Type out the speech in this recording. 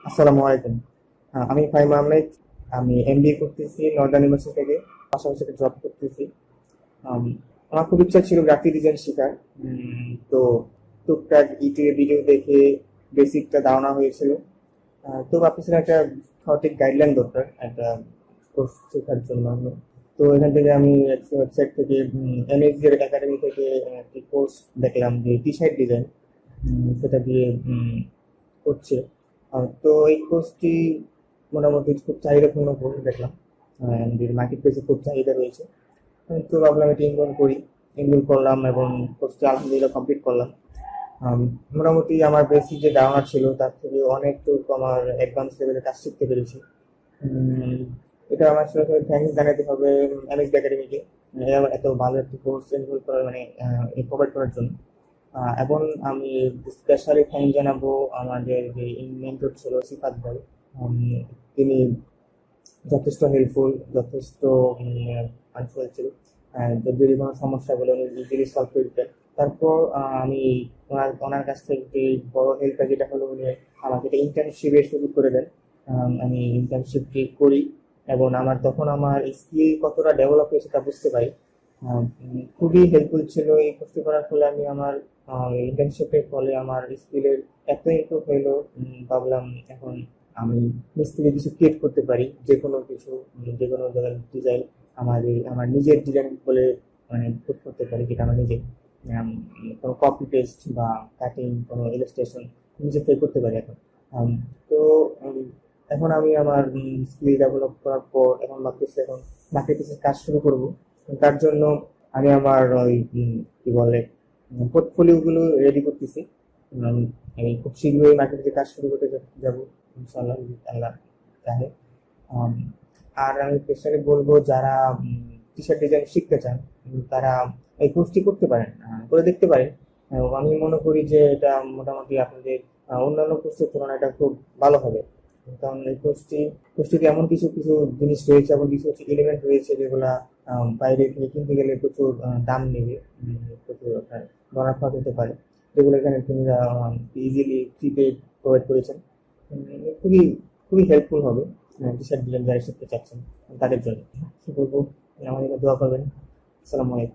আসসালামু আলাইকুম। আমি ফাহিম আহমেদ। আমি এমবিএ করতেছি নর্দার্ন ইউনিভার্সিটি থেকে। পাশাপাশি একটা জব করতেছি। আম, আমার খুব ইচ্ছা ছিল গ্রাফিক ডিজাইন শেখার। তো টুকটাক ইউটিউবে ভিডিও দেখে বেসিকটা ধারণা হয়েছিল। তো ভাবতেছিলাম একটা সঠিক গাইডলাইন দরকার একটা কোর্স শেখার জন্য। তো এখান থেকে আমি একটা ওয়েবসাইট থেকে এমএসজি একাডেমি থেকে একটি কোর্স দেখলাম যে টি শার্ট ডিজাইন সেটা দিয়ে করছে। তো এই কোর্সটি মোটামুটি খুব চাহিদাপূর্ণ কোর্স দেখলাম। মার্কেট প্লেসে খুব চাহিদা রয়েছে। তো ভাবলাম এটা ইনরোল করি। ইনরোল করলাম এবং কোর্সটি আলহামদুলিল্লাহ কমপ্লিট করলাম। মোটামুটি আমার বেসিক যে ধারণা ছিল তার থেকে অনেকটুকু আমার অ্যাডভান্স লেভেলে কাজ শিখতে পেরেছি। উম, এটা আমার আসলে থ্যাঙ্কস জানাতে হবে এমএস একাডেমিকে এত ভালো একটি কোর্স এনরোল করার মানে প্রোভাইড করার জন্য। এবং আমি স্পেশালি থ্যাঙ্ক জানাবো আমাদের যে মেন্টর ছিল সিফাত ভাই। উম, তিনি যথেষ্ট হেল্পফুল, যথেষ্ট হেল্পফুল ছিল। যদি কোনো সমস্যা বলে উনি ইজিলি সলভ করে দিতেন। তারপর আমি ওনার কাছ থেকে যে বড় হেল্পটা যেটা হলো উনি আমাকে একটা ইন্টার্নশিপের সুযোগ করে দেন। আমি ইন্টার্নশিপটি করি এবং তখন আমার স্কিল কতটা ডেভেলপ হয়েছে তা বুঝতে পারি। খুবই হেল্পফুল ছিল এই কোর্সটি করার ফলে। আমি আমার ইন্টার্নশিপের ফলে আমার স্কিলের এত ইমপ্রুভ হইলো। ভাবলাম এখন আমি মিস্ত্রি কিছু ক্রিয়েট করতে পারি, যে কোনো কিছু, যে কোনো ধরনের ডিজাইন আমার নিজের ডিজাইন বলে মানে পোস্ট করতে পারি, যেটা আমার নিজে কোনো কপি পেস্ট বা কাটিং কোনো ইলাস্ট্রেশন নিজে থেকে করতে পারি এখন। উম, তো এখন আমি আমার স্কিল ডেভেলপ করার পর এখন ভাবতেছি এখন মার্কেটিং কাজ শুরু করব। তার জন্য আমি আমার ওই কি বলে পোর্টফোলিও গুলো রেডি করতেছি। আমি খুব শীঘ্রই মার্কেটিং কাজ শুরু করতে যাব ইনশাআল্লাহ, যদি আল্লাহ চাহে। আম, আর আমি স্পেশালি বলবো যারা টি শার্ট ডিজাইন শিখতে চান তারা এই কোর্সটি করতে পারেন, করে দেখতে পারেন। আমি মনে করি যে এটা মোটামুটি আপনাদের অন্যান্য কোর্সের তুলনায় এটা খুব ভালো হবে। কারণ এই কোর্সটিতে এমন কিছু কিছু জিনিস রয়েছে, এমন কিছু কিছু এলিমেন্ট রয়েছে যেগুলা বাইরে থেকে কিনতে গেলে প্রচুর দাম নেবে, প্রচুর আপনার ধরা খরচ হতে পারে, যেগুলো এখানে তিনি ইজিলি ফ্রিতে প্রোভাইড করেছেন। খুবই খুবই হেল্পফুল হবে টি শার্ট ডিজাইন যারা শিখতে চাচ্ছেন তাদের জন্য। কি বলবো, আমাদের জন্য দোয়া করবেন। আসসালামু আলাইকুম।